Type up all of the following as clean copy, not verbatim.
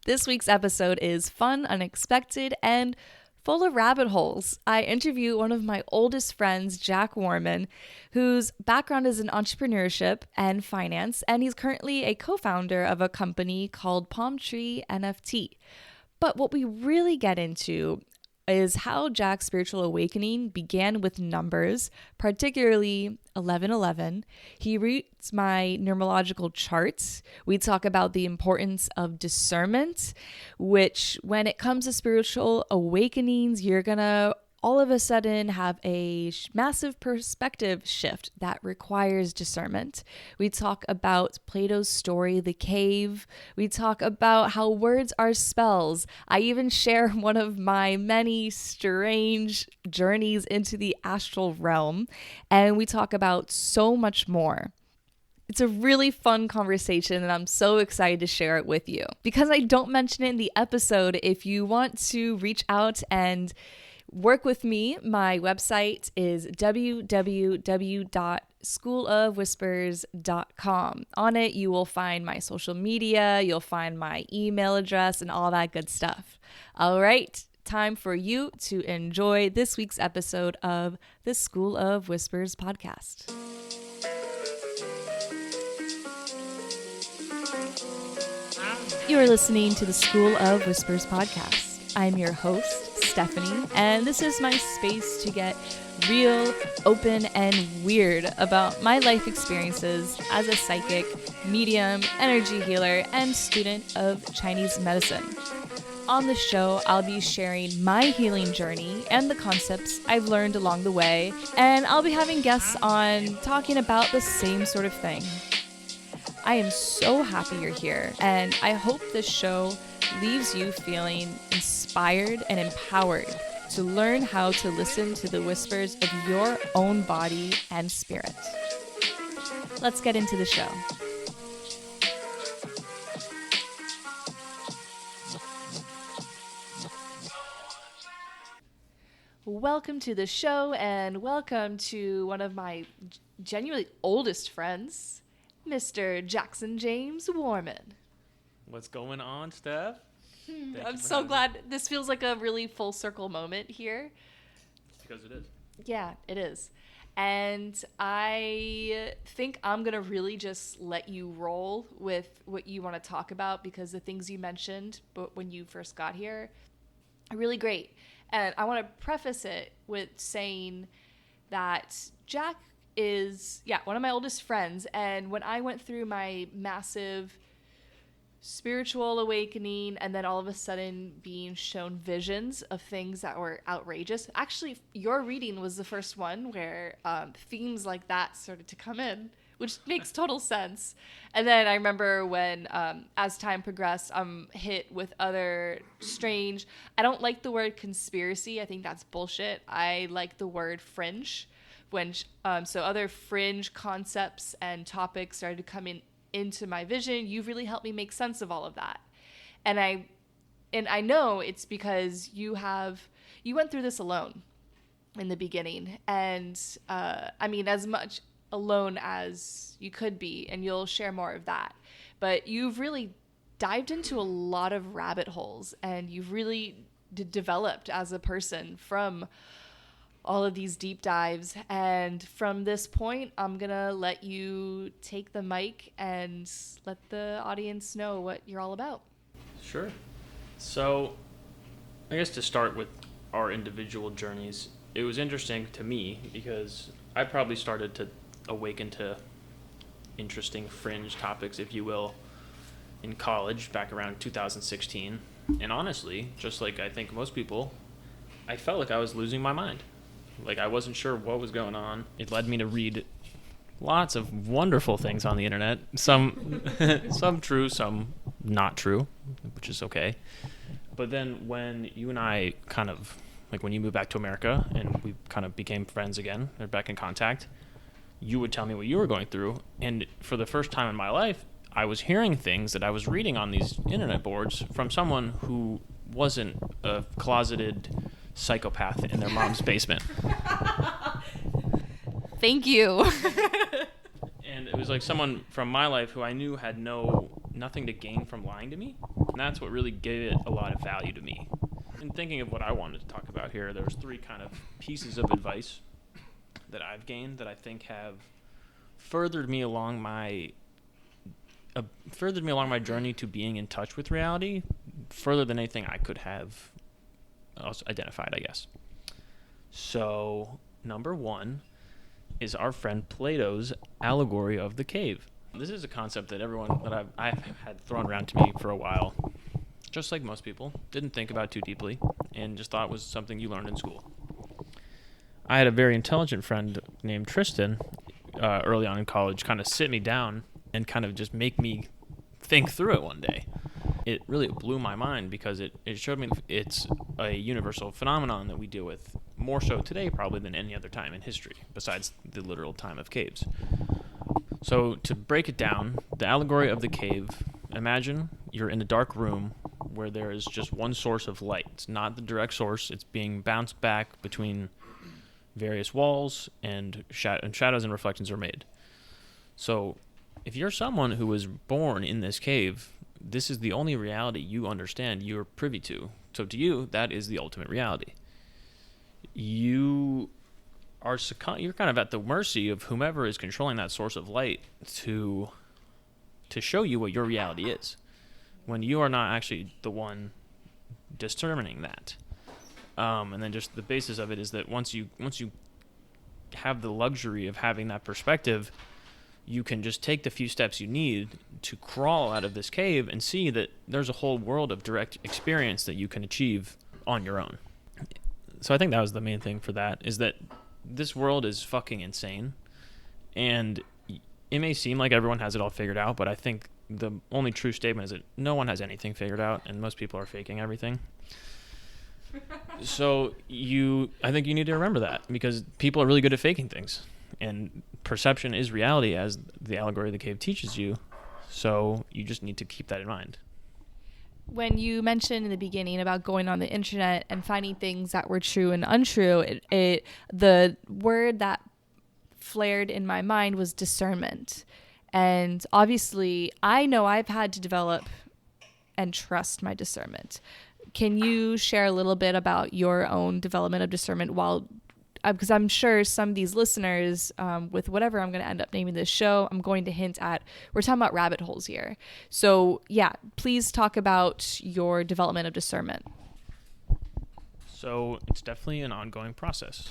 This week's episode is fun, unexpected, and full of rabbit holes. I interview one of my oldest friends, Jack Warman, whose background is in entrepreneurship and finance, and he's currently a co-founder of a company called Palm Tree NFT. But what we really get into is how Jack's spiritual awakening began with numbers, particularly 1111. He reads my numerological charts. We talk about the importance of discernment, which when it comes to spiritual awakenings, you're gonna all of a sudden have a massive perspective shift that requires discernment. We talk about Plato's story, The Cave. We talk about how words are spells. I even share one of my many strange journeys into the astral realm. And we talk about so much more. It's a really fun conversation, and I'm so excited to share it with you. Because I don't mention it in the episode, if you want to reach out and work with me, my website is www.schoolofwhispers.com. On it, you will find my social media, you'll find my email address, and all that good stuff. All right, time for you to enjoy this week's episode of the School of Whispers podcast. You are listening to the School of Whispers podcast. I'm your host, Stephanie, and this is my space to get real, open, and weird about my life experiences as a psychic, medium, energy healer, and student of Chinese medicine. On the show, I'll be sharing my healing journey and the concepts I've learned along the way, and I'll be having guests on talking about the same sort of thing. I am so happy you're here, and I hope this show leaves you feeling inspired and empowered to learn how to listen to the whispers of your own body and spirit. Let's get into the show. Welcome to the show, and welcome to one of my genuinely oldest friends, Mr. Jackson James Warman. What's going on, Stef? I'm so glad. This feels like a really full circle moment here. Because it is. Yeah, it is. And I think I'm going to really just let you roll with what you want to talk about, because the things you mentioned when you first got here are really great. And I want to preface it with saying that Jack is, one of my oldest friends. And when I went through my massive spiritual awakening and then all of a sudden being shown visions of things that were outrageous. Actually, your reading was the first one where themes like that started to come in, which makes total sense. And then I remember when, as time progressed, I'm hit with other strange, I don't like the word conspiracy. I think that's bullshit. I like the word fringe. So other fringe concepts and topics started to come into my vision. You've really helped me make sense of all of that. And I know it's because you went through this alone in the beginning. And as much alone as you could be, and you'll share more of that. But you've really dived into a lot of rabbit holes, and you've really developed as a person from all of these deep dives. And from this point, I'm gonna let you take the mic and let the audience know what you're all about. Sure. So I guess to start with our individual journeys, it was interesting to me because I probably started to awaken to interesting fringe topics, if you will, in college back around 2016. And honestly, just like I think most people, I felt like I was losing my mind. Like I wasn't sure what was going on. It led me to read lots of wonderful things on the internet. Some true, some not true, which is okay. But then when you and I kind of, like when you moved back to America and we kind of became friends again, or back in contact, you would tell me what you were going through. And for the first time in my life, I was hearing things that I was reading on these internet boards from someone who wasn't a closeted psychopath in their mom's basement. Thank you. And it was like someone from my life who I knew had nothing to gain from lying to me. And that's what really gave it a lot of value to me. In thinking of what I wanted to talk about here, there's 3 kind of pieces of advice that I've gained that I think have furthered me along my journey to being in touch with reality, further than anything I could have identified, I guess. So, number 1 is our friend Plato's allegory of the cave. This is a concept that I've had thrown around to me for a while. Just like most people, didn't think about too deeply, and just thought it was something you learned in school. I had a very intelligent friend named Tristan early on in college kind of sit me down and kind of just make me think through it one day. It really blew my mind because it showed me it's a universal phenomenon that we deal with more so today probably than any other time in history, besides the literal time of caves. So to break it down, the allegory of the cave, imagine you're in a dark room where there is just one source of light. It's not the direct source. It's being bounced back between various walls, and shadows and reflections are made. So if you're someone who was born in this cave, this is the only reality you understand, you're privy to. So to you, that is the ultimate reality. You're kind of at the mercy of whomever is controlling that source of light to show you what your reality is, when you are not actually the one determining that. And then just the basis of it is that once you have the luxury of having that perspective, you can just take the few steps you need to crawl out of this cave and see that there's a whole world of direct experience that you can achieve on your own. So I think that was the main thing for that, is that this world is fucking insane. And it may seem like everyone has it all figured out, but I think the only true statement is that no one has anything figured out, and most people are faking everything. So I think you need to remember that, because people are really good at faking things, and perception is reality, as the allegory of the cave teaches you. So you just need to keep that in mind. When you mentioned in the beginning about going on the internet and finding things that were true and untrue, the word that flared in my mind was discernment. And obviously, I know I've had to develop and trust my discernment. Can you share a little bit about your own development of discernment because I'm sure some of these listeners, with whatever I'm going to end up naming this show, I'm going to hint at, we're talking about rabbit holes here. So yeah, please talk about your development of discernment. So it's definitely an ongoing process.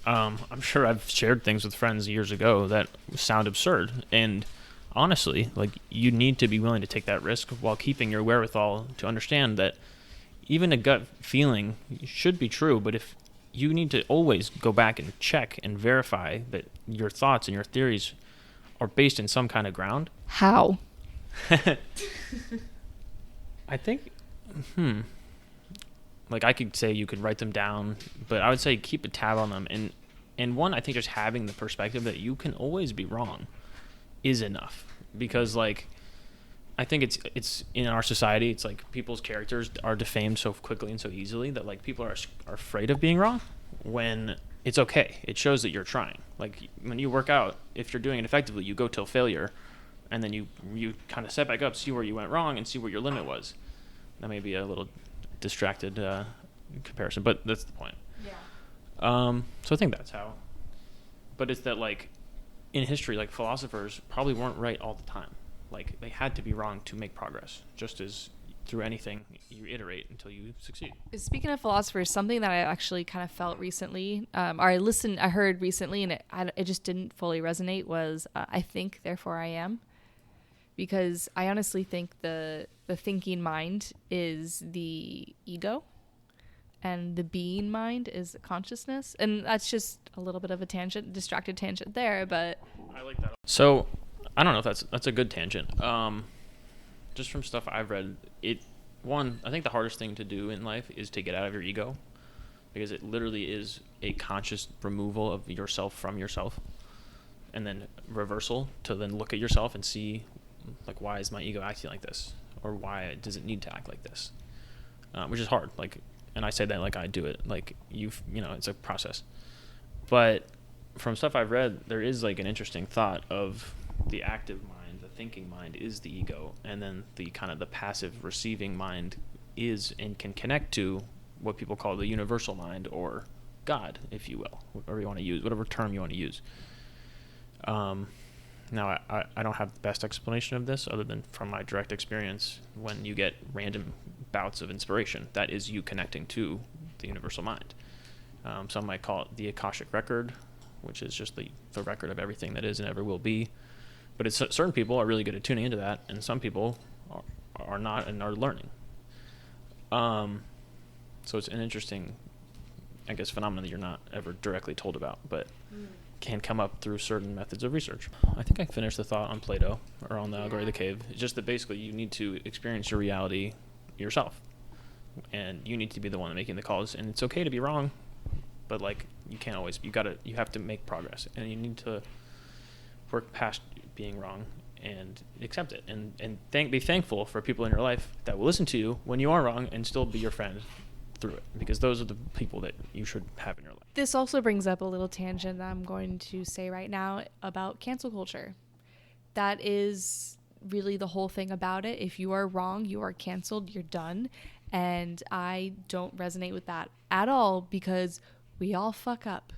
I'm sure I've shared things with friends years ago that sound absurd. And honestly, like, you need to be willing to take that risk while keeping your wherewithal to understand that even a gut feeling should be true, but if you need to always go back and check and verify that your thoughts and your theories are based in some kind of ground. How? I think, like, I could say you could write them down, but I would say keep a tab on them. And one, I think just having the perspective that you can always be wrong is enough. Because, like, I think it's in our society, it's like people's characters are defamed so quickly and so easily that, like, people are afraid of being wrong when it's okay. It shows that you're trying. Like, when you work out, if you're doing it effectively, you go till failure, and then you kind of set back up, see where you went wrong, and see where your limit was. That may be a little distracted comparison, but that's the point. Yeah. So I think that's how. But it's that, like, in history, like, philosophers probably weren't right all the time. Like, they had to be wrong to make progress, just as through anything, you iterate until you succeed. Speaking of philosophers, something that I actually kind of felt recently, I heard recently, and it just didn't fully resonate, was I think, therefore I am. Because I honestly think the thinking mind is the ego, and the being mind is the consciousness. And that's just a little bit of a distracted tangent there, but I like that. So I don't know if that's a good tangent. Just from stuff I've read, I think the hardest thing to do in life is to get out of your ego, because it literally is a conscious removal of yourself from yourself, and then reversal to then look at yourself and see, like, why is my ego acting like this, or why does it need to act like this, which is hard. Like, and I say that like I do it. Like, it's a process. But from stuff I've read, there is, like, an interesting thought of the active mind, the thinking mind is the ego, and then the kind of the passive receiving mind is and can connect to what people call the universal mind, or God, if you will, whatever you want to use, whatever term you want to use. Now, I don't have the best explanation of this other than from my direct experience. When you get random bouts of inspiration, that is you connecting to the universal mind. Some might call it the Akashic record, which is just the record of everything that is and ever will be. But it's certain people are really good at tuning into that, and some people are not and are learning. So it's an interesting, I guess, phenomenon that you're not ever directly told about, but can come up through certain methods of research. I think I finished the thought on Plato, or on the Allegory of the Cave. It's just that basically you need to experience your reality yourself, and you need to be the one making the calls, and it's okay to be wrong, but like you can't always, you have to make progress, and you need to work past being wrong and accept it, and be thankful for people in your life that will listen to you when you are wrong and still be your friend through it, because those are the people that you should have in your life. This also brings up a little tangent that I'm going to say right now about cancel culture. That is really the whole thing about it. If you are wrong, you are canceled, you're done. And I don't resonate with that at all, because we all fuck up.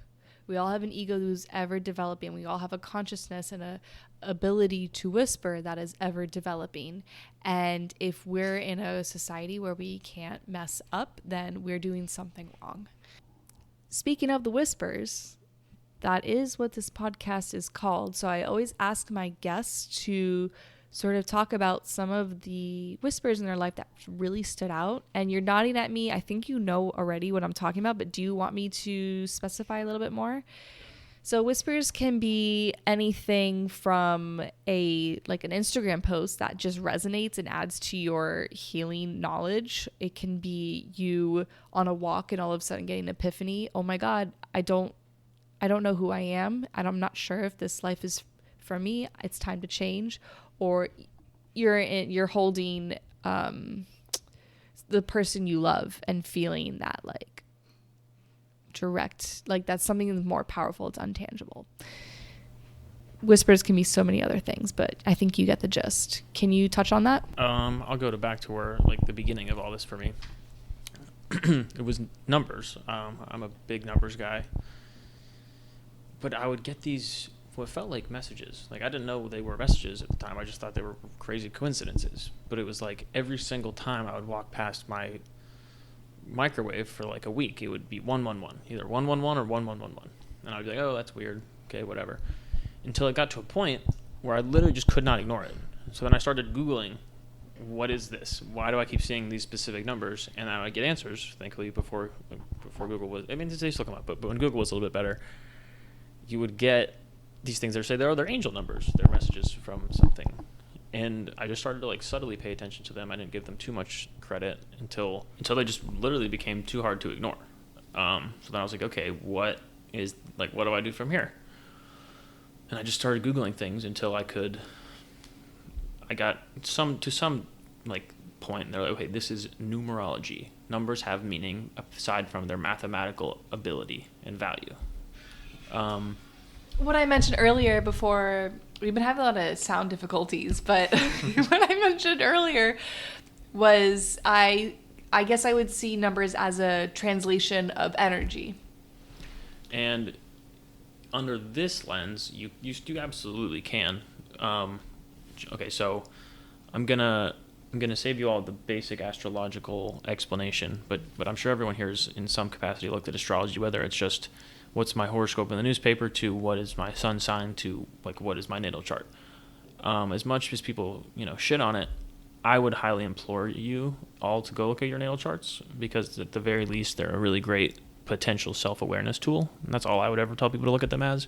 We all have an ego who's ever developing. We all have a consciousness and a ability to whisper that is ever developing. And if we're in a society where we can't mess up, then we're doing something wrong. Speaking of the whispers, that is what this podcast is called. So I always ask my guests to sort of talk about some of the whispers in their life that really stood out. And you're nodding at me. I think you know already what I'm talking about, but do you want me to specify a little bit more? So whispers can be anything from an Instagram post that just resonates and adds to your healing knowledge. It can be you on a walk and all of a sudden getting an epiphany. Oh my God, I don't know who I am, and I'm not sure if this life is for me. It's time to change. Or you're holding the person you love and feeling that like direct, like that's something more powerful. It's untangible. Whispers can be so many other things, but I think you get the gist. Can you touch on that? I'll go back to where like the beginning of all this for me. It was numbers. I'm a big numbers guy, but I would get these what felt like messages. Like I didn't know they were messages at the time. I just thought they were crazy coincidences. But it was like every single time I would walk past my microwave for like a week, it would be 111, either 111 or 1111, and I'd be like, oh, that's weird, okay, whatever, until it got to a point where I literally just could not ignore it. So then I started Googling, what is this, why do I keep seeing these specific numbers? And I would get answers, thankfully, before Google was, I mean, they still come up, but when Google was a little bit better, you would get these things that say they're angel numbers, they're messages from something. And I just started to like subtly pay attention to them. I didn't give them too much credit until they just literally became too hard to ignore. So then I was like, okay, what do I do from here? And I just started Googling things until I got to some like point, and they're like, okay, this is numerology. Numbers have meaning aside from their mathematical ability and value. What I mentioned earlier before, we've been having a lot of sound difficulties, but what I mentioned earlier was I guess I would see numbers as a translation of energy. And under this lens, you absolutely can. Okay, so I'm gonna save you all the basic astrological explanation, but I'm sure everyone here has in some capacity looked at astrology, whether it's just what's my horoscope in the newspaper to what is my sun sign to like what is my natal chart. As much as people shit on it, I would highly implore you all to go look at your natal charts, because at the very least they're a really great potential self-awareness tool, and that's all I would ever tell people to look at them as.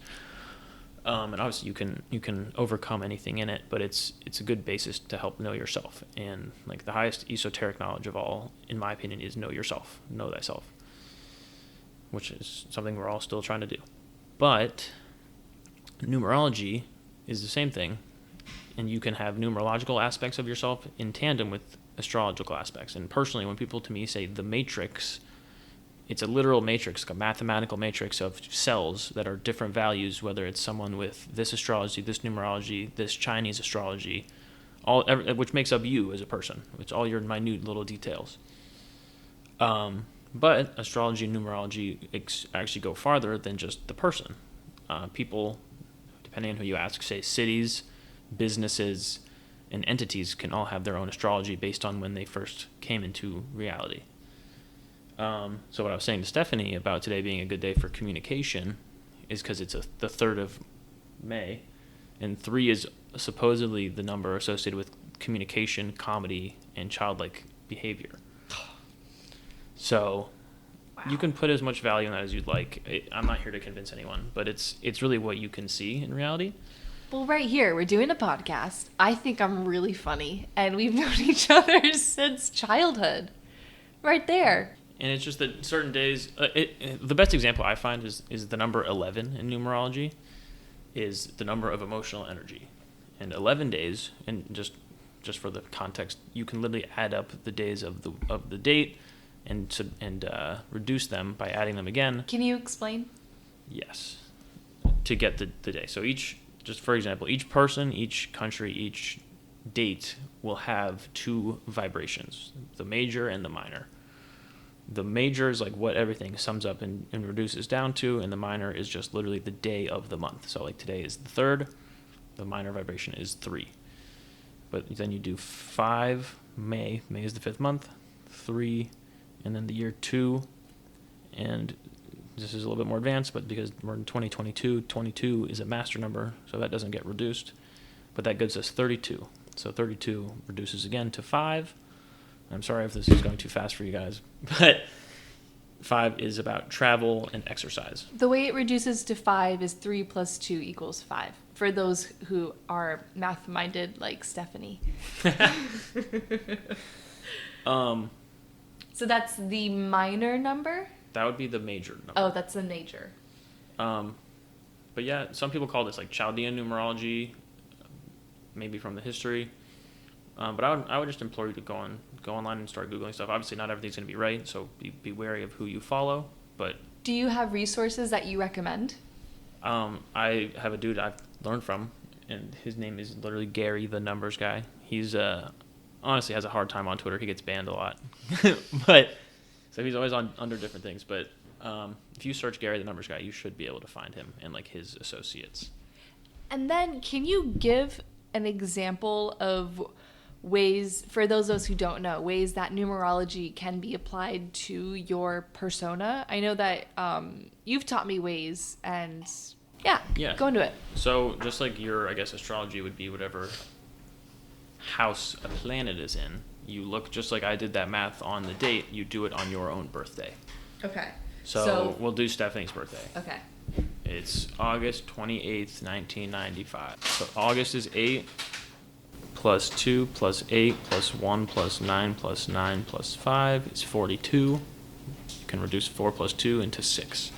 And obviously you can overcome anything in it, but it's a good basis to help know yourself. And like the highest esoteric knowledge of all, in my opinion, is know yourself, know thyself, which is something we're all still trying to do. But numerology is the same thing, and you can have numerological aspects of yourself in tandem with astrological aspects. And personally, when people to me say the matrix it's a literal matrix, a mathematical matrix of cells that are different values, whether it's someone with this astrology, this numerology, this Chinese astrology, which makes up you as a person. It's all your minute little details. But astrology and numerology actually go farther than just the person. People, depending on who you ask, say cities, businesses, and entities can all have their own astrology based on when they first came into reality. So what I was saying to Stephanie about today being a good day for communication is because it's the 3rd of May, and 3 is supposedly the number associated with communication, comedy, and childlike behavior. So you can put as much value in that as you'd like. I'm not here to convince anyone, but it's really what you can see in reality. Well, right here, we're doing a podcast. I think I'm really funny, and we've known each other since childhood. Right there. And it's just that certain days, the best example I find is the number 11 in numerology, is the number of emotional energy. And 11 days, and just for the context, you can literally add up the days of the date and reduce them by adding them again. Can you explain? Yes. To get the day. So just for example, each person, each country, each date will have 2 vibrations, the major and the minor. The major is like what everything sums up and reduces down to, and the minor is just literally the day of the month. So like today is the 3rd, the minor vibration is 3. But then you do 5, May is the 5th month, 3, and then the year 2, and this is a little bit more advanced, but because we're in 2022, 22 is a master number, so that doesn't get reduced, but that gives us 32. So 32 reduces again to 5. I'm sorry if this is going too fast for you guys, but 5 is about travel and exercise. The way it reduces to 5 is 3 plus 2 equals 5. For those who are math-minded like Stephanie. So that's the minor number? That would be the major number. Oh, that's the major. But yeah, some people call this like Chaldean numerology, maybe from the history. But I would just implore you to go online and start Googling stuff. Obviously, not everything's going to be right, so be wary of who you follow. But do you have resources that you recommend? I have a dude I've learned from, and his name is literally Gary, the numbers guy. He's honestly has a hard time on Twitter. He gets banned a lot, but so he's always under different things. But if you search Gary, the numbers guy, you should be able to find him and like his associates. And then, can you give an example of ways, for those of us who don't know, ways that numerology can be applied to your persona? I know that you've taught me ways, and yeah, go into it. So just like your, I guess, astrology would be whatever house a planet is in. You look just like I did that math on the date. You do it on your own birthday. Okay. So we'll do Stephanie's birthday. Okay. It's August 28th, 1995. So August is 8 plus 2 plus 8 plus 1 plus 9 plus 9 plus 5 is 42. You can reduce 4 plus 2 into 6.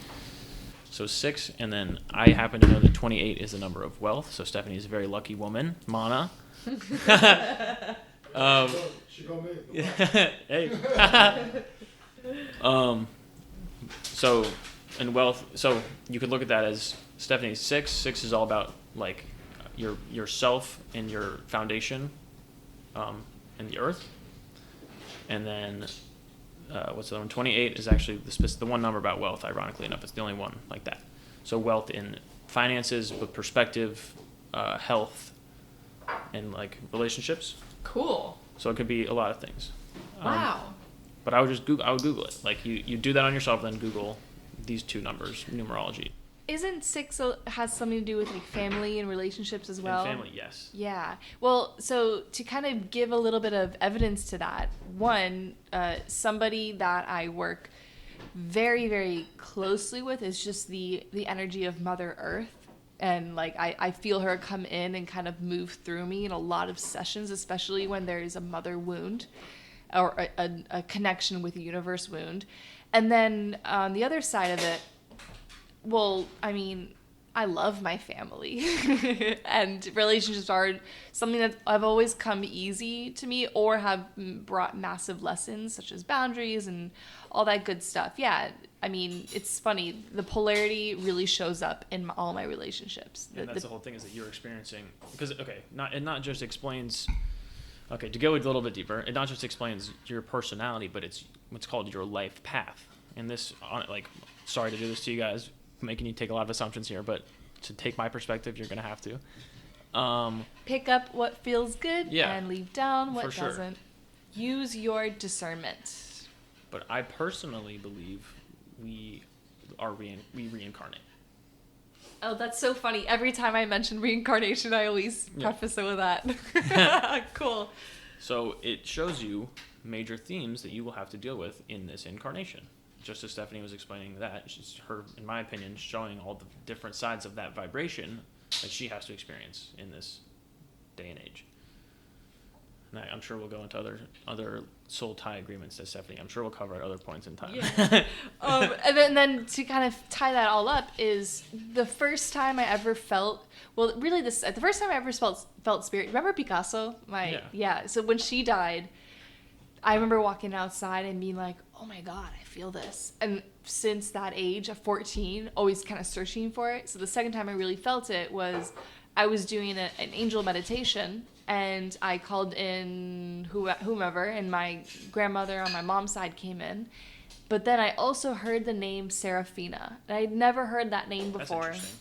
So 6, and then I happen to know that 28 is the number of wealth. So Stephanie is a very lucky woman. Mana. She gonna make it. Hey. So in wealth, so you could look at that as Stephanie's 6. 6 is all about like yourself and your foundation in the earth. And then what's the other one? 28 is actually the one number about wealth. Ironically enough, it's the only one like that. So wealth in finances, with perspective, health, and like relationships. Cool. So it could be a lot of things. Wow. But I would Google it. Like you do that on yourself, then Google these 2 numbers, numerology. Isn't 6 has something to do with like family and relationships as well? And family, yes. Yeah. Well, so to kind of give a little bit of evidence to that, one, somebody that I work very, very closely with is just the energy of Mother Earth. And like I feel her come in and kind of move through me in a lot of sessions, especially when there is a mother wound or a connection with the universe wound. And then on the other side of it, well, I mean, I love my family. And relationships are something that I've always come easy to me or have brought massive lessons, such as boundaries and all that good stuff. Yeah, I mean, it's funny. The polarity really shows up in all my relationships. And that's the whole thing, is that you're experiencing, because, okay, it not just explains, okay, to go a little bit deeper, it not just explains your personality, but it's what's called your life path. And this, like, sorry to do this to you guys, making you take a lot of assumptions here, but to take my perspective, you're going to have to. Pick up what feels good yeah, and leave down what sure. doesn't. Use your discernment. But I personally believe we reincarnate. Oh, that's so funny. Every time I mention reincarnation, I always preface it with that. Cool. So it shows you major themes that you will have to deal with in this incarnation. Just as Stephanie was explaining that, she's in my opinion, showing all the different sides of that vibration that she has to experience in this day and age. And I'm sure we'll go into other soul tie agreements that Stephanie, I'm sure we'll cover at other points in time. Yeah. And then to kind of tie that all up is the first time I ever felt, well, really the first time I ever felt spirit. Remember Picasso? So when she died, I remember walking outside and being like, oh my God, I feel this. And since that age of 14, always kind of searching for it. So the second time I really felt it was I was doing an angel meditation, and I called in whomever, and my grandmother on my mom's side came in. But then I also heard the name Serafina. And I'd never heard that name before. That's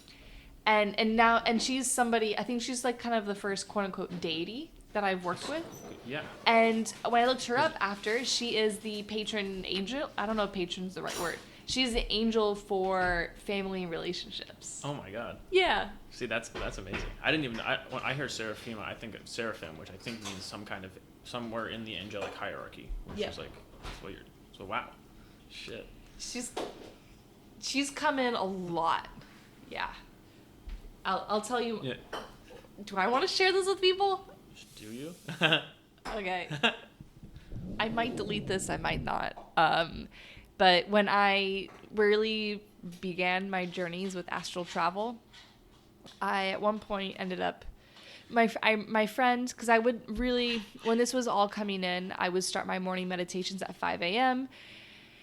interesting. And she's somebody, I think she's like kind of the first quote unquote deity that I've worked with. Yeah. And when I looked her up after, she is the patron angel. I don't know if patron's the right word. She's the angel for family and relationships. Oh my God. Yeah. See, that's amazing. When I hear Seraphima, I think of seraphim, which I think means somewhere in the angelic hierarchy. Which is like, that's weird. So wow. Shit. She's come in a lot. Yeah. I'll tell you. Yeah. Do I want to share this with people? Do you? Okay. I might delete this, I might not. But when I really began my journeys with astral travel, I at one point ended up, my friend, because I would really, when this was all coming in, I would start my morning meditations at 5 a.m.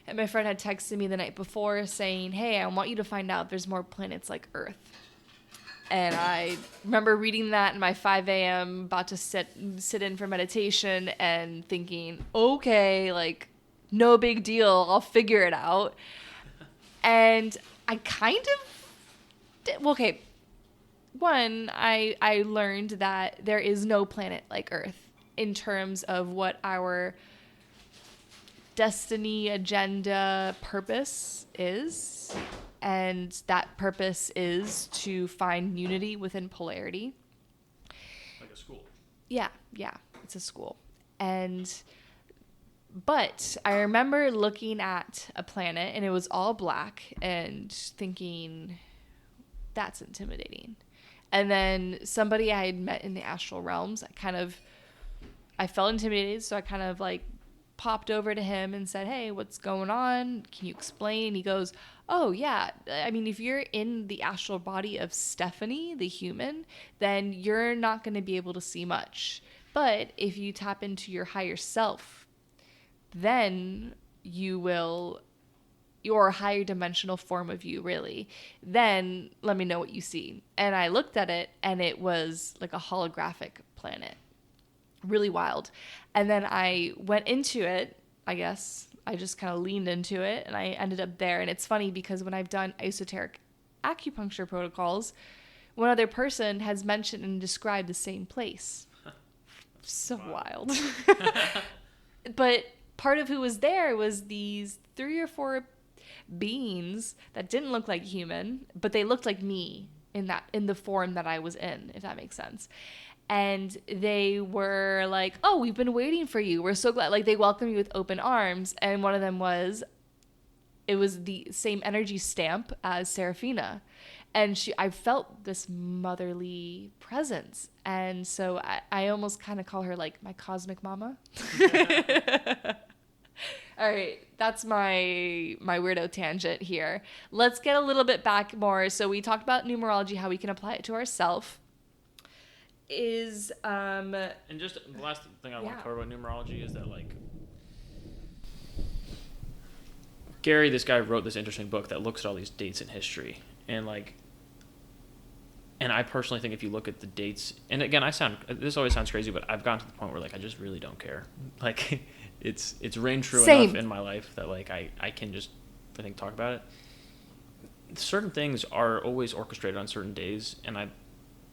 And my friend had texted me the night before saying, hey, I want you to find out if there's more planets like Earth. And I remember reading that in my 5 a.m., about to sit in for meditation and thinking, okay, like, no big deal. I'll figure it out. And I kind of did. Well, okay. One, I learned that there is no planet like Earth in terms of what our destiny, agenda, purpose is. And that purpose is to find unity within polarity. Like a school. Yeah, it's a school. But I remember looking at a planet and it was all black and thinking, that's intimidating. And then somebody I had met in the astral realms, I felt intimidated, so I kind of like popped over to him and said, hey, what's going on? Can you explain? And he goes, oh, yeah. I mean, if you're in the astral body of Stephanie, the human, then you're not going to be able to see much. But if you tap into your higher self, then your higher dimensional form of you, really, then let me know what you see. And I looked at it, and it was like a holographic planet. Really wild. And then I went into it, I guess. I just kind of leaned into it, and I ended up there. And it's funny because when I've done esoteric acupuncture protocols, one other person has mentioned and described the same place. So wild. But part of who was there was these 3 or 4 beings that didn't look like human, but they looked like me in the form that I was in, if that makes sense. And they were like, oh, we've been waiting for you. We're so glad. Like, they welcomed me with open arms. And one of them was the same energy stamp as Serafina. And I felt this motherly presence. And so I almost kind of call her like my cosmic mama. I All right, that's my weirdo tangent here. Let's get a little bit back more. So we talked about numerology, how we can apply it to ourselves. And just the last thing I want to cover about numerology is that, like, Gary, this guy, wrote this interesting book that looks at all these dates in history, and I personally think if you look at the dates, and again, this always sounds crazy, but I've gotten to the point where, like, I just really don't care. Like, it's reigned true enough in my life that, like, I can just, I think, talk about it. Certain things are always orchestrated on certain days, and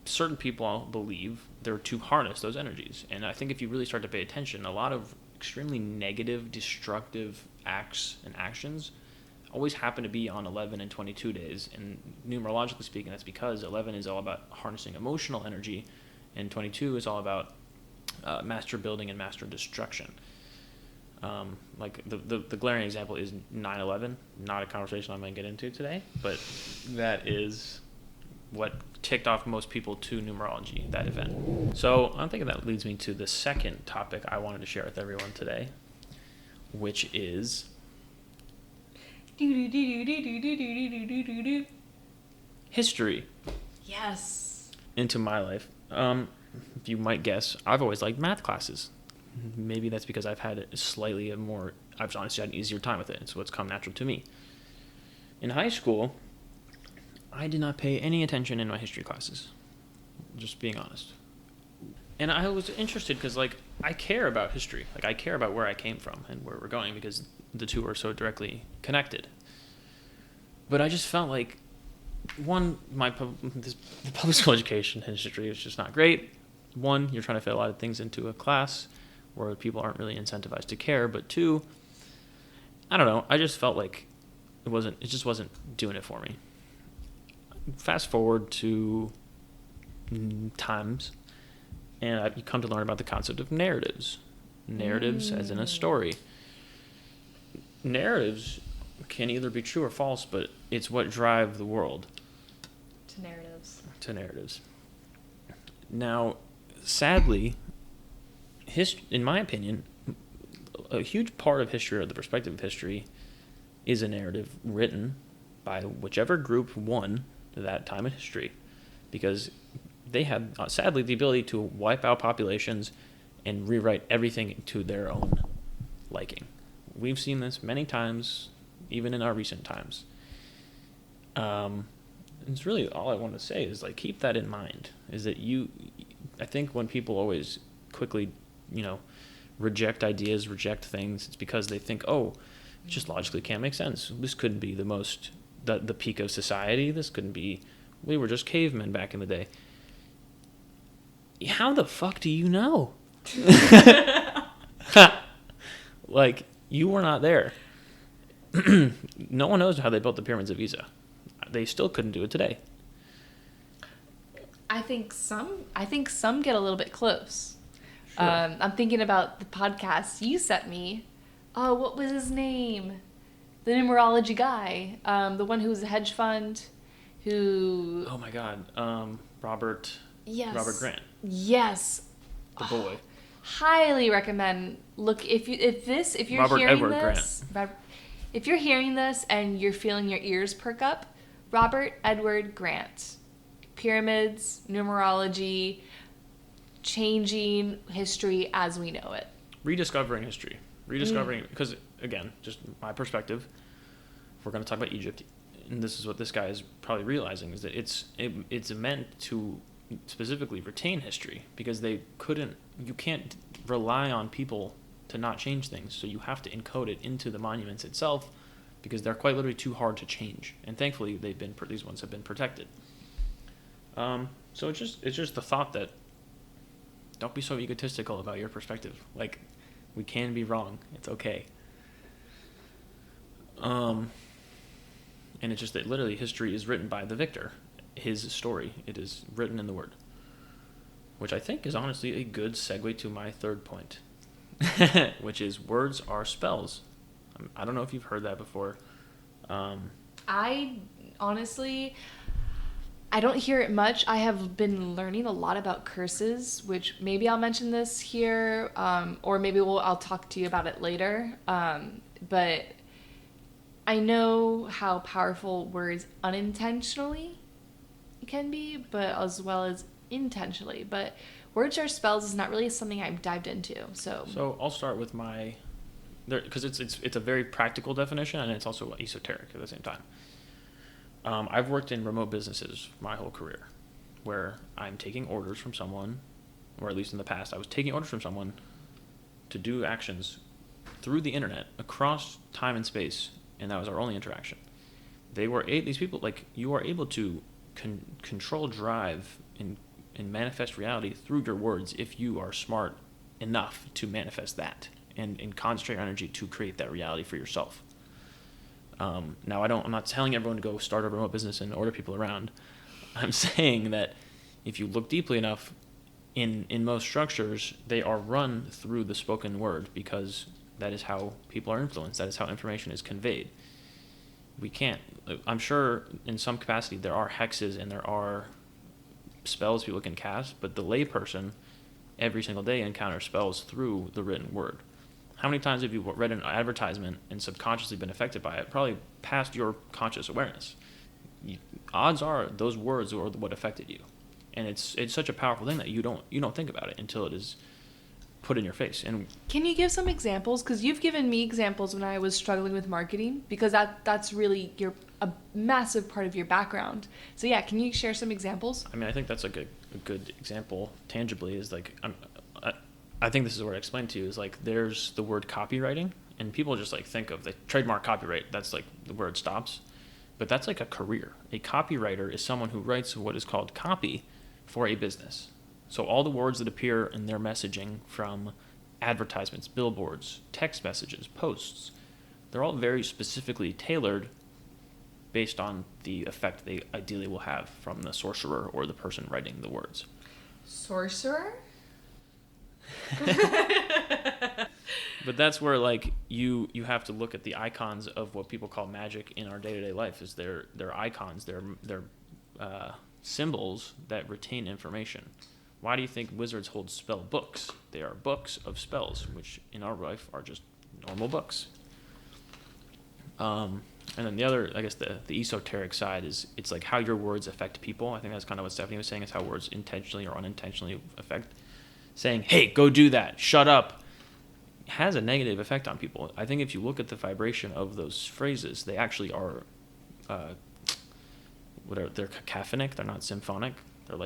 certain people believe they're to harness those energies. And I think if you really start to pay attention, a lot of extremely negative, destructive acts and actions always happen to be on 11 and 22 days. And numerologically speaking, that's because 11 is all about harnessing emotional energy, and 22 is all about master building and master destruction. Like the glaring example is 9/11. Not a conversation I'm going to get into today, but that is what ticked off most people to numerology, that event. So I'm thinking that leads me to the second topic I wanted to share with everyone today, which is history. Yes. Into my life. If you might guess, I've always liked math classes. Maybe that's because I've had I've honestly had an easier time with it. It's what's come natural to me. In high school, I did not pay any attention in my history classes, just being honest. And I was interested because, like, I care about history. Like, I care about where I came from and where we're going because the two are so directly connected. But I just felt like, one, the public school education in history was just not great. One, you're trying to fit a lot of things into a class where people aren't really incentivized to care. But two, I don't know. I just felt like it just wasn't doing it for me. Fast forward to times, and you come to learn about the concept of narratives. Narratives as in a story. Narratives can either be true or false, but it's what drive the world. To narratives. Now, sadly, in my opinion, a huge part of history, or the perspective of history, is a narrative written by whichever group won that time in history, because they had, sadly, the ability to wipe out populations and rewrite everything to their own liking. We've seen this many times, even in our recent times. It's really all I want to say is, like, keep that in mind, is that I think when people always quickly, reject ideas, reject things, it's because they think, it just logically can't make sense. This couldn't be the peak of society. This couldn't be, we were just cavemen back in the day. How the fuck do you know? Like, you were not there. No one knows how they built the pyramids of Giza. They still couldn't do it today. I think some get a little bit close. Sure. I'm thinking about the podcast you sent me. Oh, what was his name? The numerology guy. The one who was a hedge fund. Who? Oh my God. Robert. Yes. Robert Grant. Yes. The boy. Highly recommend. Look, if you're Robert hearing Edward this, if you're hearing this and you're feeling your ears perk up, Robert Edward Grant, pyramids, numerology, changing history as we know it. Rediscovering history. Because, again, just my perspective, if we're going to talk about Egypt, and this is what this guy is probably realizing, is that it's meant to specifically retain history, because you can't rely on people to not change things, so you have to encode it into the monuments itself, because they're quite literally too hard to change, and thankfully these ones have been protected. So it's just the thought that don't be so egotistical about your perspective. Like, we can be wrong. It's okay. And it's just that literally history is written by the victor. His story. It is written in the word. Which I think is honestly a good segue to my third point. Which is words are spells. I don't know if you've heard that before. I don't hear it much. I have been learning a lot about curses, which maybe I'll mention this here, or maybe I'll talk to you about it later. but I know how powerful words unintentionally can be, but as well as intentionally. But words are spells is not really something I've dived into. So I'll start with because it's a very practical definition, and it's also esoteric at the same time. I've worked in remote businesses my whole career, where I'm taking orders from someone, or at least in the past, I was taking orders from someone to do actions through the internet across time and space, and that was our only interaction. These people, like, you are able to control, drive, and manifest reality through your words if you are smart enough to manifest that and concentrate your energy to create that reality for yourself. Now, I'm not telling everyone to go start a remote business and order people around. I'm saying that if you look deeply enough, in most structures, they are run through the spoken word, because that is how people are influenced. That is how information is conveyed. I'm sure in some capacity there are hexes and there are spells people can cast, but the layperson every single day encounters spells through the written word. How many times have you read an advertisement and subconsciously been affected by it? Probably past your conscious awareness. Odds are those words are what affected you, and it's such a powerful thing that you don't think about it until it is put in your face. And can you give some examples? Because you've given me examples when I was struggling with marketing, because that's really a massive part of your background. So yeah, can you share some examples? I mean, I think that's a good example tangibly is like I think this is what I explained to you is like there's the word copywriting, and people just like think of the trademark copyright. That's like the word stops, but that's like a career. A copywriter is someone who writes what is called copy for a business. So all the words that appear in their messaging, from advertisements, billboards, text messages, posts, they're all very specifically tailored based on the effect they ideally will have from the sorcerer or the person writing the words. Sorcerer? But that's where like you have to look at the icons of what people call magic in our day-to-day life. Is their icons, their symbols that retain information. Why do you think wizards hold spell books? They are books of spells, which in our life are just normal books. And then the other, I guess, the esoteric side is it's like how your words affect people. I think that's kind of what Stephanie was saying, is how words intentionally or unintentionally affect. Saying, hey, go do that, shut up, has a negative effect on people. I think if you look at the vibration of those phrases, they actually are, they're cacophonic, they're not symphonic. They're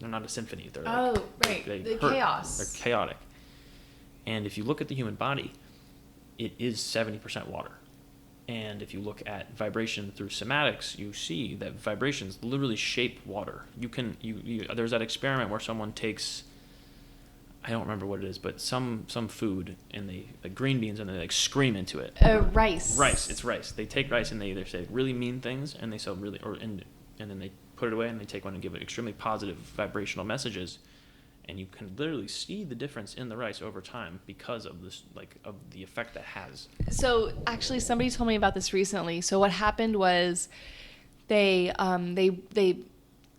not a symphony. They're right, the chaos. They're chaotic. And if you look at the human body, it is 70% water. And if you look at vibration through somatics, you see that vibrations literally shape water. There's that experiment where someone takes, I don't remember what it is, but some food, and they like green beans, and they like scream into it. Rice. Rice. It's rice. They take rice and they either say really mean things, and they say really, and then they put it away, and they take one and give it extremely positive vibrational messages, and you can literally see the difference in the rice over time because of this, like, of the effect that has. So actually, somebody told me about this recently. So what happened was, they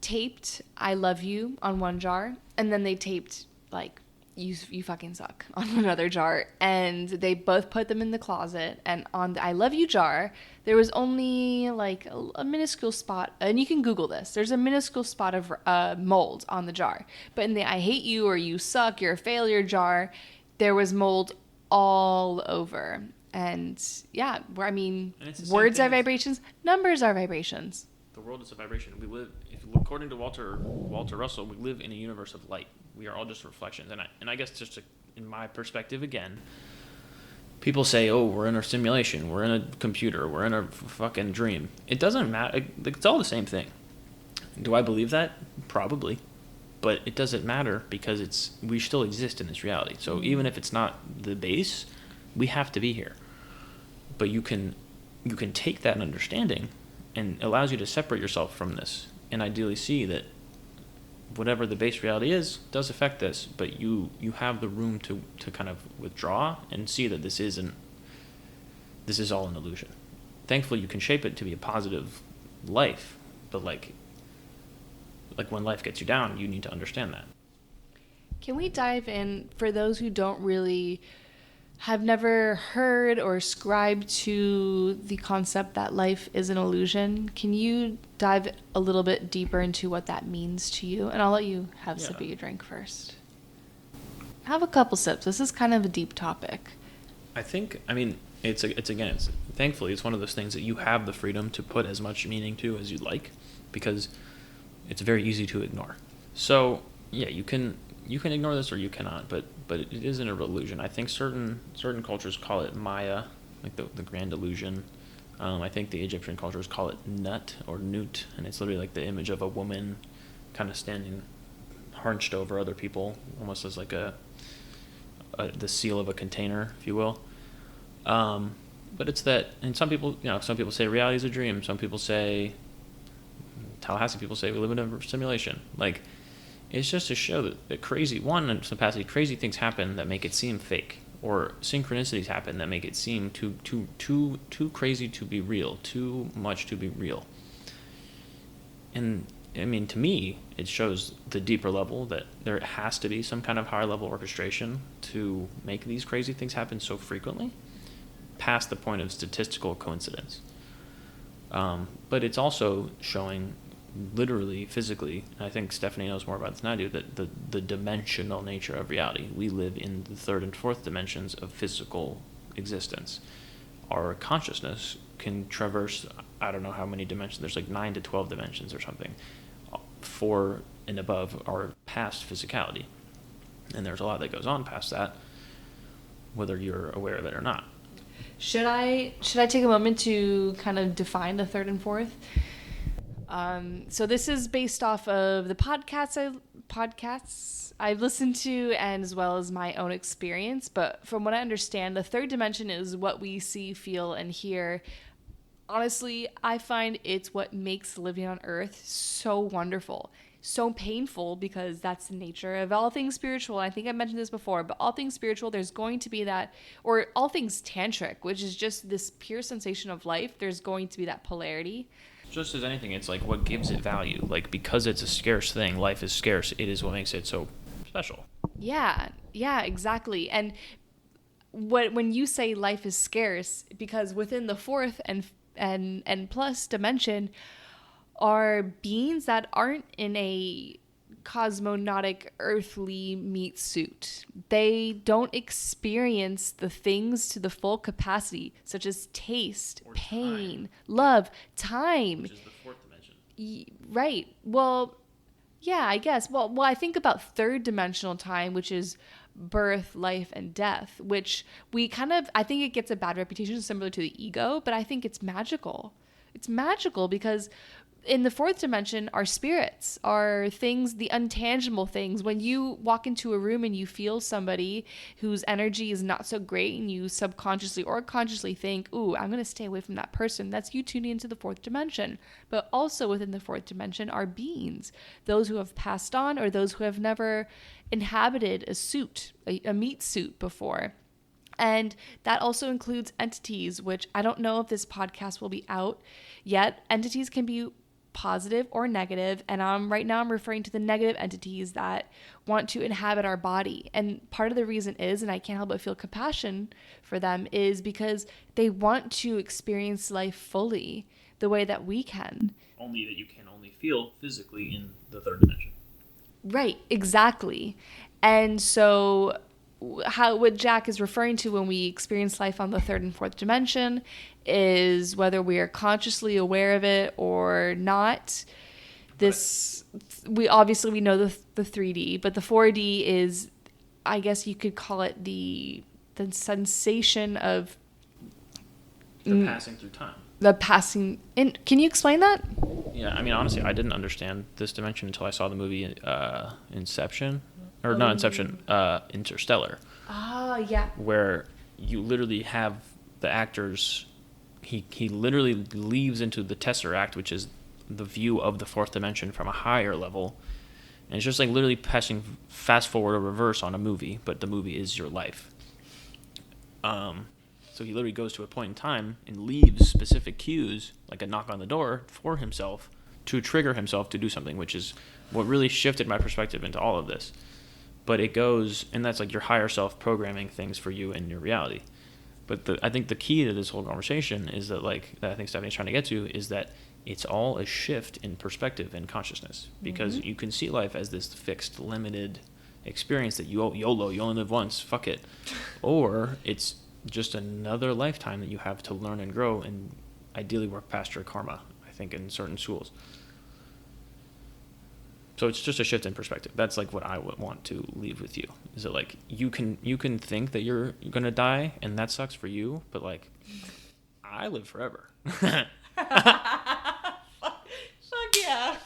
taped "I love you" on one jar, and then they taped like you fucking suck on another jar, and they both put them in the closet. And on the "I love you" jar, there was only like a minuscule spot, and you can Google this. There's a minuscule spot of mold on the jar. But in the "I hate you" or "you suck, you're a failure" jar, there was mold all over. And yeah, I mean, words are vibrations, numbers are vibrations. The world is a vibration. We live, according to Walter Russell, we live in a universe of light. We are all just reflections. And I guess just in my perspective again, people say, oh, we're in a simulation, we're in a computer, we're in a fucking dream. It doesn't matter. It's all the same thing. Do I believe that? Probably. But it doesn't matter because we still exist in this reality. So even if it's not the base, we have to be here. But you can take that understanding, and allows you to separate yourself from this and ideally see that whatever the base reality is does affect this, but you have the room to kind of withdraw and see that this is all an illusion. Thankfully, you can shape it to be a positive life, but like when life gets you down, you need to understand that. Can we dive in, for those who don't really have never heard or ascribed to the concept that life is an illusion. Can you dive a little bit deeper into what that means to you? And I'll let you have a sip of your drink first. Have a couple sips. This is kind of a deep topic. Thankfully, it's one of those things that you have the freedom to put as much meaning to as you'd like, because it's very easy to ignore. So, yeah, you can ignore this or you cannot, but it isn't a illusion. I think certain cultures call it Maya, like the grand illusion. I think the Egyptian cultures call it Nut or Nut, and it's literally like the image of a woman kind of standing hunched over other people, almost as like the seal of a container, if you will. But it's that, and some people say reality is a dream. Some people say, Tallahassee people say we live in a simulation. Like, it's just to show that crazy things happen that make it seem fake, or synchronicities happen that make it seem too crazy to be real, too much to be real. And I mean, to me, it shows the deeper level that there has to be some kind of higher level orchestration to make these crazy things happen so frequently, past the point of statistical coincidence. But it's also showing literally, physically, and I think Stephanie knows more about this than I do, that the dimensional nature of reality. We live in the third and fourth dimensions of physical existence. Our consciousness can traverse, I don't know how many dimensions, there's like 9 to 12 dimensions or something. 4 and above are past physicality. And there's a lot that goes on past that, whether you're aware of it or not. Should I take a moment to kind of define the third and fourth? So this is based off of the podcasts I've listened to, and as well as my own experience. But from what I understand, the third dimension is what we see, feel, and hear. Honestly, I find it's what makes living on Earth so wonderful. So painful, because that's the nature of all things spiritual. I think I mentioned this before, but all things spiritual, there's going to be that, or all things tantric, which is just this pure sensation of life, there's going to be that polarity. Just as anything, it's like what gives it value. Like, because it's a scarce thing, life is scarce, it is what makes it so special. Yeah, exactly. And when you say life is scarce, because within the fourth and plus dimension are beings that aren't in a cosmonautic earthly meat suit. They don't experience the things to the full capacity, such as taste, or pain, time, love, time. Which is the fourth dimension. Right. Well, yeah, I guess. Well, I think about third dimensional time, which is birth, life, and death, which I think it gets a bad reputation similar to the ego, but I think it's magical. It's magical because in the fourth dimension, our spirits are things, the intangible things. When you walk into a room and you feel somebody whose energy is not so great, and you subconsciously or consciously think, ooh, I'm going to stay away from that person, that's you tuning into the fourth dimension. But also within the fourth dimension are beings, those who have passed on or those who have never inhabited a suit, a meat suit before. And that also includes entities, which I don't know if this podcast will be out yet. Entities can be positive or negative, and right now I'm referring to the negative entities that want to inhabit our body. And part of the reason is, and I can't help but feel compassion for them, is because they want to experience life fully the way that we can. Only that you can only feel physically in the third dimension. Right, exactly. And so what Jack is referring to when we experience life on the third and fourth dimension is whether we are consciously aware of it or not. We know the 3D, but the 4D is, I guess you could call it the sensation of the passing through time. The passing in. Can you explain that? Yeah, I mean, honestly, I didn't understand this dimension until I saw the movie Inception. Or not Inception, Interstellar. Oh, yeah. Where you literally have the actors, he literally leaves into the Tesseract, which is the view of the fourth dimension from a higher level. And it's just like literally passing fast forward or reverse on a movie, but the movie is your life. So he literally goes to a point in time and leaves specific cues, like a knock on the door, for himself to trigger himself to do something, which is what really shifted my perspective into all of this. but it goes, and that's like your higher self programming things for you in your reality. But I think the key to this whole conversation is that, like, that I think Stephanie's trying to get to, is that it's all a shift in perspective and consciousness, because you can see life as this fixed, limited experience that YOLO, you only live once, fuck it. Or it's just another lifetime that you have to learn and grow and ideally work past your karma, I think, in certain schools. So it's just a shift in perspective. That's like what I would want to leave with you. Is that like you can think that you're gonna die and that sucks for you, but like I live forever. Fuck yeah.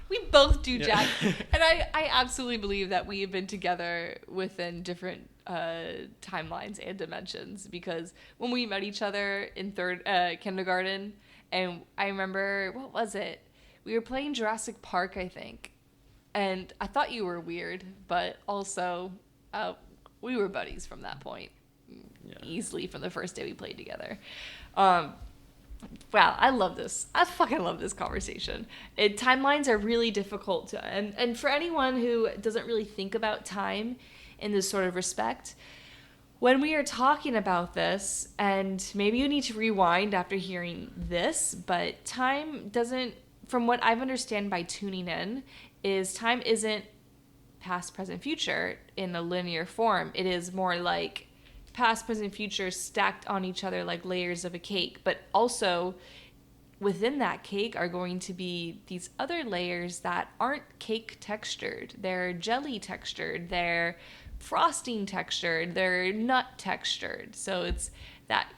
We both do, Jack. And I absolutely believe that we have been together within different timelines and dimensions, because when we met each other in kindergarten, and I remember, what was it? We were playing Jurassic Park, I think. And I thought you were weird, but also we were buddies from that point. Yeah. Easily from the first day we played together. Wow, I love this. I fucking love this conversation. Timelines are really difficult to, and for anyone who doesn't really think about time in this sort of respect, when we are talking about this, and maybe you need to rewind after hearing this, but time doesn't, from what I've understand by tuning in, is time isn't past, present, future in a linear form. It is more like past, present, future stacked on each other like layers of a cake. But also within that cake are going to be these other layers that aren't cake textured. They're jelly textured. They're frosting textured. They're nut textured. So it's that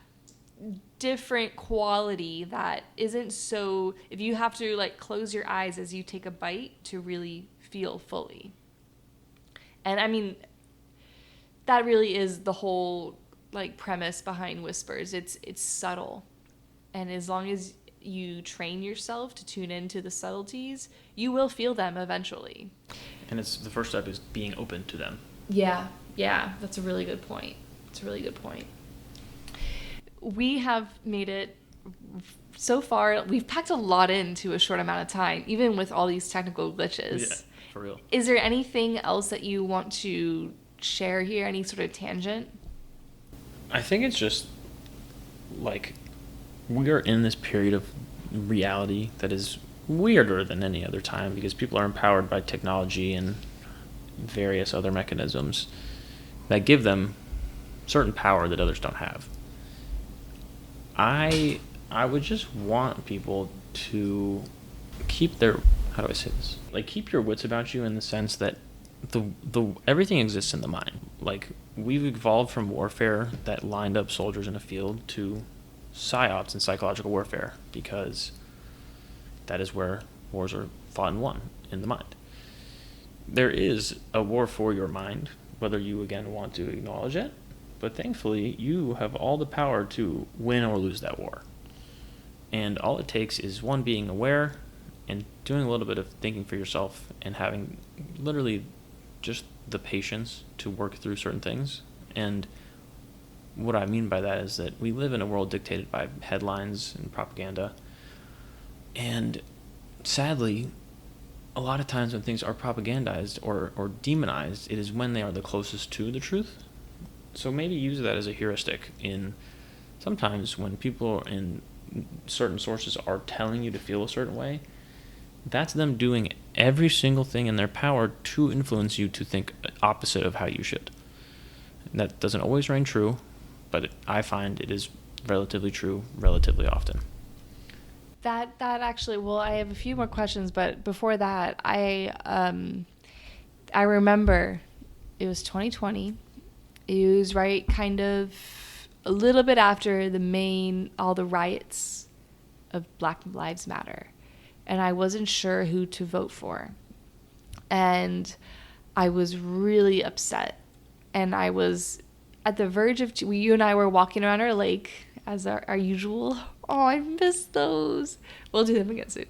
different quality that isn't so, if you have to like close your eyes as you take a bite to really feel fully. And I mean, that really is the whole like premise behind Whispers. It's subtle, and as long as you train yourself to tune into the subtleties, you will feel them eventually. And it's the first step is being open to them. Yeah, that's a really good point. We have made it so far. We've packed a lot into a short amount of time, even with all these technical glitches. Yeah, for real. Is there anything else that you want to share here? Any sort of tangent? I think it's just like we are in this period of reality that is weirder than any other time, because people are empowered by technology and various other mechanisms that give them certain power that others don't have. I would just want people to keep their, how do I say this? Like, keep your wits about you, in the sense that the everything exists in the mind. Like, we've evolved from warfare that lined up soldiers in a field to psyops and psychological warfare, because that is where wars are fought and won, in the mind. There is a war for your mind, whether you again want to acknowledge it, but thankfully you have all the power to win or lose that war. And all it takes is one, being aware and doing a little bit of thinking for yourself, and having literally just the patience to work through certain things. And what I mean by that is that we live in a world dictated by headlines and propaganda. And sadly, a lot of times when things are propagandized or demonized, it is when they are the closest to the truth. So maybe use that as a heuristic in sometimes when people in certain sources are telling you to feel a certain way, that's them doing every single thing in their power to influence you to think opposite of how you should. And that doesn't always ring true, but I find it is relatively true relatively often. That actually, well, I have a few more questions, but before that, I remember it was 2020. It was right kind of a little bit after all the riots of Black Lives Matter. And I wasn't sure who to vote for. And I was really upset. And I was at the verge of, you and I were walking around our lake as our usual. Oh, I miss those. We'll do them again soon.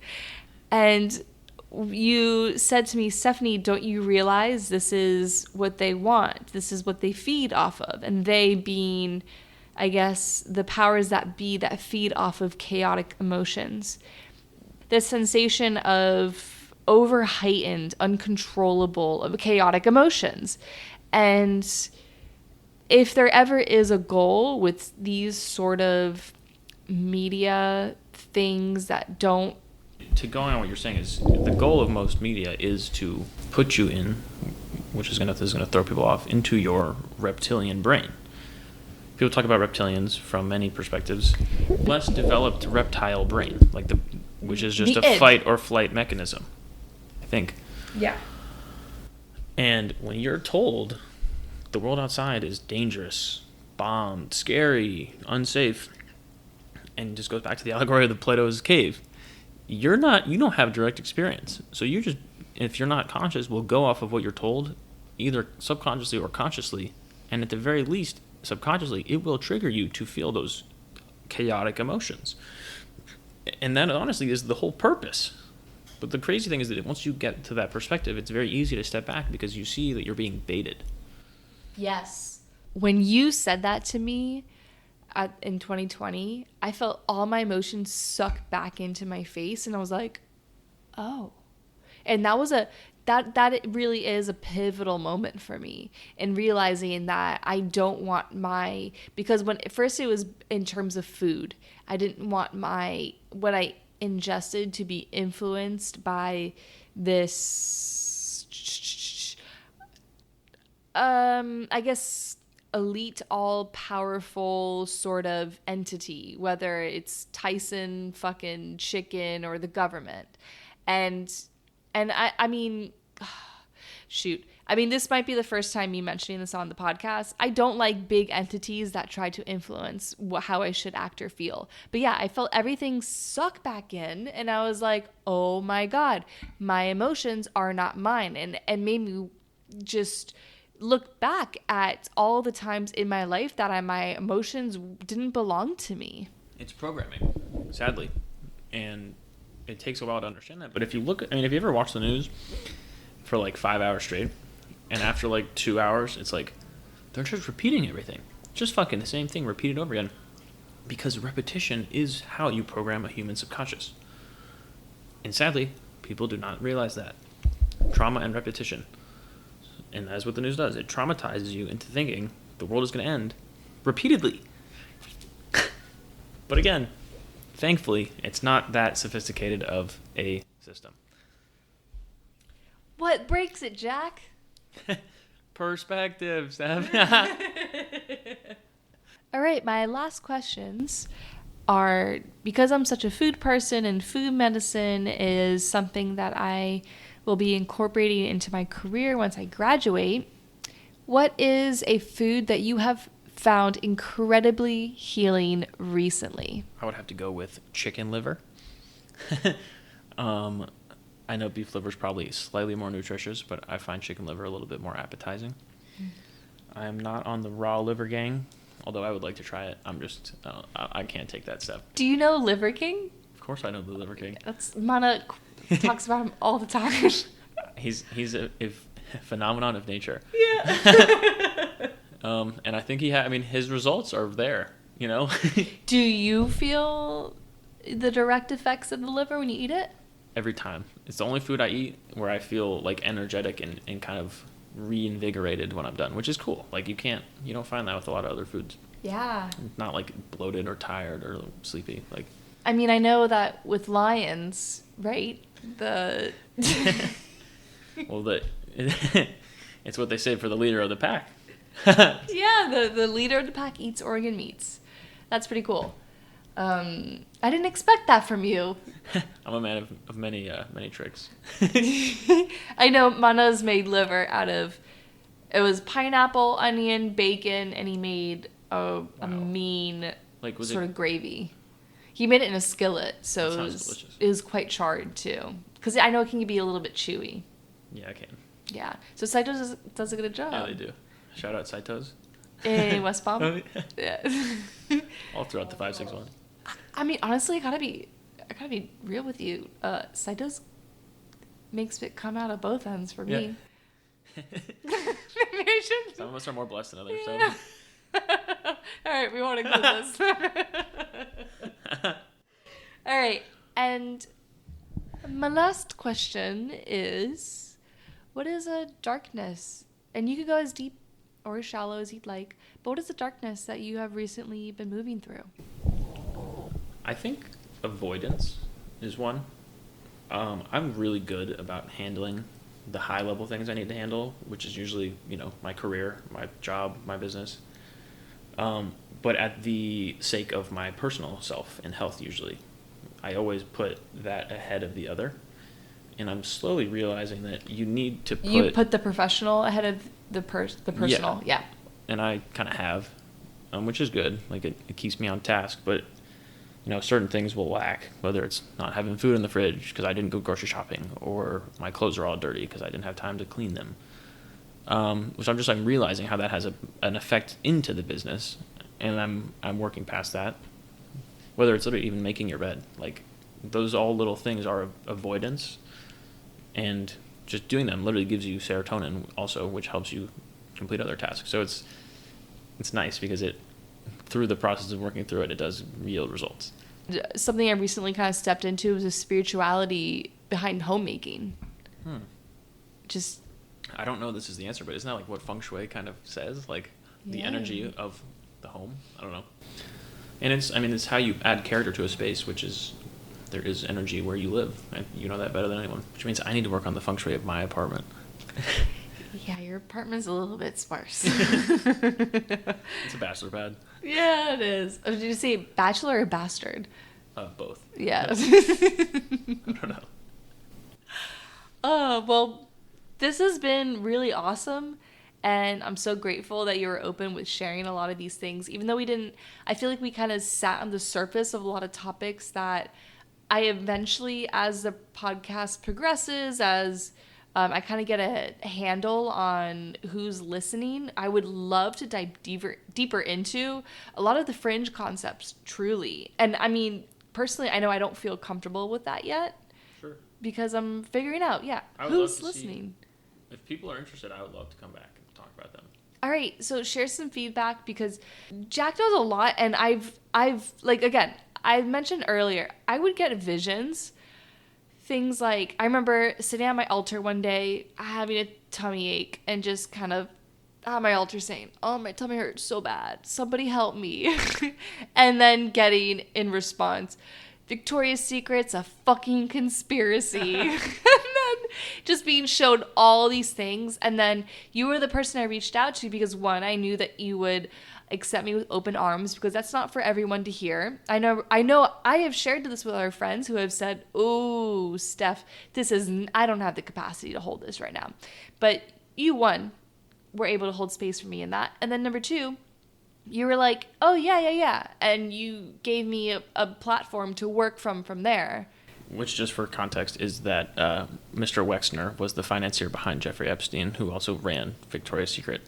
And you said to me, Stephanie, don't you realize this is what they want? This is what they feed off of. And they being, I guess, the powers that be that feed off of chaotic emotions. The sensation of over heightened, uncontrollable, chaotic emotions. And if there ever is a goal with these sort of media things that don't... To go on what you're saying is the goal of most media is to put you in, which is gonna throw people off, into your reptilian brain. People talk about reptilians from many perspectives. Less developed reptile brain, which is just a fight or flight mechanism, I think. Yeah. And when you're told the world outside is dangerous, bombed, scary, unsafe, and it just goes back to the allegory of the Plato's cave, you don't have direct experience. So you just, if you're not conscious, will go off of what you're told, either subconsciously or consciously, and at the very least, subconsciously, it will trigger you to feel those chaotic emotions. And that honestly is the whole purpose. But the crazy thing is that once you get to that perspective, it's very easy to step back because you see that you're being baited. Yes. When you said that to me in 2020, I felt all my emotions suck back into my face, and I was like, oh. And that really is a pivotal moment for me in realizing that I don't want because when at first it was in terms of food, I didn't want what I ingested to be influenced by this, I guess, elite, all-powerful sort of entity, whether it's Tyson fucking chicken or the government. And I mean, shoot. I mean, this might be the first time me mentioning this on the podcast. I don't like big entities that try to influence how I should act or feel. But yeah, I felt everything suck back in, and I was like, oh my God, my emotions are not mine. And made me just look back at all the times in my life that my emotions didn't belong to me. It's programming, sadly. And it takes a while to understand that. But if you if you ever watch the news for like 5 hours straight, and after like 2 hours, it's like, they're just repeating everything. Just fucking the same thing repeated over again. Because repetition is how you program a human subconscious. And sadly, people do not realize that. Trauma and repetition. And that's what the news does. It traumatizes you into thinking the world is going to end repeatedly. But again, thankfully, it's not that sophisticated of a system. What breaks it, Jack? Perspective, Stef. All right, my last questions are, because I'm such a food person and food medicine is something that I will be incorporating into my career once I graduate, what is a food that you have found incredibly healing recently? I would have to go with chicken liver. I know beef liver is probably slightly more nutritious, but I find chicken liver a little bit more appetizing. I'm not on the raw liver gang, although I would like to try it. I can't take that step. Do you know Liver King? Of course I know the Liver King. Mana talks about him all the time. He's a phenomenon of nature. Yeah. And I think his results are there, you know? Do you feel the direct effects of the liver when you eat it? Every time. It's the only food I eat where I feel like energetic and kind of reinvigorated when I'm done, which is cool. Like you don't find that with a lot of other foods. Yeah. It's not like bloated or tired or sleepy. Like, I mean, I know that with lions, right? Well, it's what they say for the leader of the pack. Yeah, the leader of the pack eats organ meats. That's pretty cool. I didn't expect that from you. I'm a man of many tricks. I know Mana's made liver it was pineapple, onion, bacon, and he made a mean sort of gravy. He made it in a skillet, so it was quite charred too. Because I know it can be a little bit chewy. Yeah, I can. Yeah, so Saito does a good job. Yeah, they do. Shout out Saitos. In West Palm. Yeah. All throughout the 561. I mean, honestly, I gotta be real with you. Saito's makes it come out of both ends for me. Some of us are more blessed than others. Yeah. So. All right, we won't include this. All right, and My last question is, what is a darkness? And you could go as deep or as shallow as you'd like, but what is the darkness that you have recently been moving through? I think avoidance is one. I'm really good about handling the high level things I need to handle, which is usually, my career, my job, my business. But at the sake of my personal self and health, usually, I always put that ahead of the other. And I'm slowly realizing that you need to put... You put the professional ahead of the personal, yeah. And I kind of have, which is good. Like, it keeps me on task, but... certain things will lack, whether it's not having food in the fridge because I didn't go grocery shopping, or my clothes are all dirty because I didn't have time to clean them. Which I'm just realizing how that has an effect into the business, and I'm working past that. Whether it's literally even making your bed, like those all little things are avoidance, and just doing them literally gives you serotonin also, which helps you complete other tasks. So it's nice because through the process of working through it, it does yield results. Something I recently kind of stepped into was the spirituality behind homemaking. Just, I don't know if this is the answer, but isn't that like what feng shui kind of says? Like the energy of the home? I don't know. And it's how you add character to a space, which is there is energy where you live. And you know that better than anyone, which means I need to work on the feng shui of my apartment. Yeah, your apartment's a little bit sparse. It's a bachelor pad. Yeah, it is. Did you say bachelor or bastard? Both. Yeah. I don't know. Oh, well, this has been really awesome. And I'm so grateful that you were open with sharing a lot of these things. Even though I feel like we kind of sat on the surface of a lot of topics that I eventually, as the podcast progresses, as I kind of get a handle on who's listening, I would love to dive deeper into a lot of the fringe concepts, truly. And personally, I know I don't feel comfortable with that yet. Sure. Because I'm figuring out, who's listening. If people are interested, I would love to come back and talk about them. All right, so share some feedback, because Jack knows a lot, and I've like, again, I mentioned earlier, I would get visions. Things like, I remember sitting at my altar one day, having a tummy ache, and just kind of at my altar saying, oh, my tummy hurts so bad. Somebody help me. And then getting in response, Victoria's Secret's a fucking conspiracy. And then just being shown all these things. And then you were the person I reached out to because, one, I knew that you would accept me with open arms, because that's not for everyone to hear. I know I have shared this with our friends who have said, oh, Stef, I don't have the capacity to hold this right now. But you, one, were able to hold space for me in that. And then number two, you were like, oh, yeah. And you gave me a platform to work from there. Which, just for context, is that Mr. Wexner was the financier behind Jeffrey Epstein, who also ran Victoria's Secret.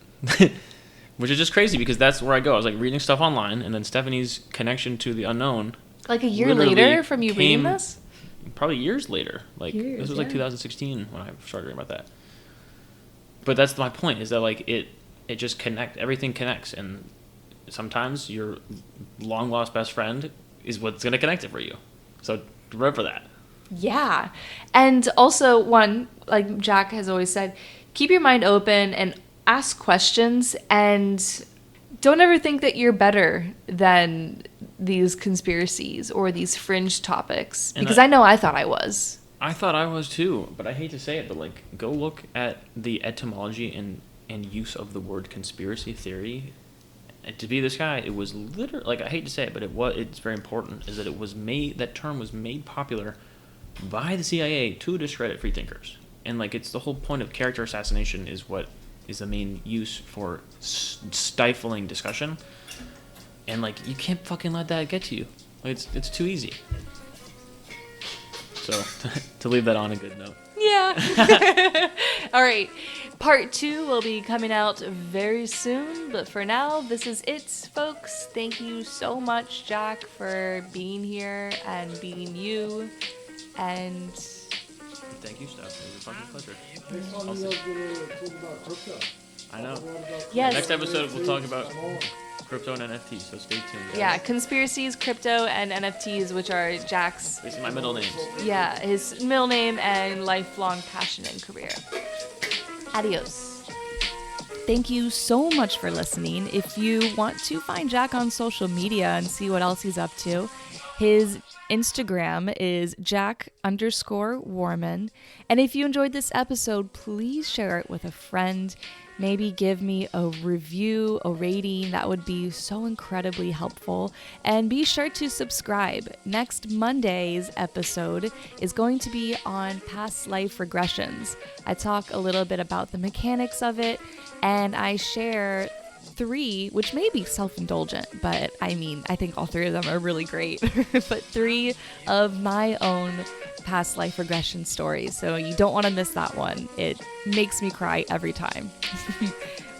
Which is just crazy, because that's where I go. I was like reading stuff online, and then Stephanie's connection to the unknown. Like a year later from you reading this? Probably years later. This was like 2016 when I started reading about that. But that's my point, is that like it just everything connects, and sometimes your long lost best friend is what's going to connect it for you. So remember that. Yeah. And also, one, like Jack has always said, keep your mind open and ask questions, and don't ever think that you're better than these conspiracies or these fringe topics, because I know I thought I was. I thought I was too, but I hate to say it, but like, go look at the etymology and use of the word conspiracy theory. And to be this guy, it was literally, like, I hate to say it, but it's very important, is that that term was made popular by the CIA to discredit free thinkers. And like, it's the whole point of character assassination is what is the main use for stifling discussion. And like, you can't fucking let that get to you. Like, it's too easy. So, to leave that on a good note. Yeah. All right. Part 2 will be coming out very soon. But for now, this is it, folks. Thank you so much, Jack, for being here and being you. And thank you, Steph. It was a fucking pleasure. Next time you guys will talk about crypto. I know. yes. Next episode, we'll talk about crypto and NFTs, so stay tuned. Guys. Yeah, conspiracies, crypto, and NFTs, which are Jack's. These are my middle names. Yeah, his middle name and lifelong passion and career. Adios. Thank you so much for listening. If you want to find Jack on social media and see what else he's up to, his Instagram is Jack_Warman. And if you enjoyed this episode, please share it with a friend. Maybe give me a review, a rating. That would be so incredibly helpful. And be sure to subscribe. Next Monday's episode is going to be on past life regressions. I talk a little bit about the mechanics of it, and I share 3, which may be self-indulgent, but I mean, I think all 3 of them are really great, but 3 of my own past life regression stories. So you don't want to miss that one. It makes me cry every time.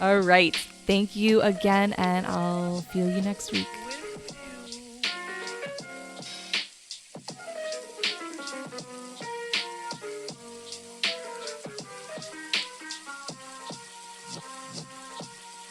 All right. Thank you again, and I'll feel you next week.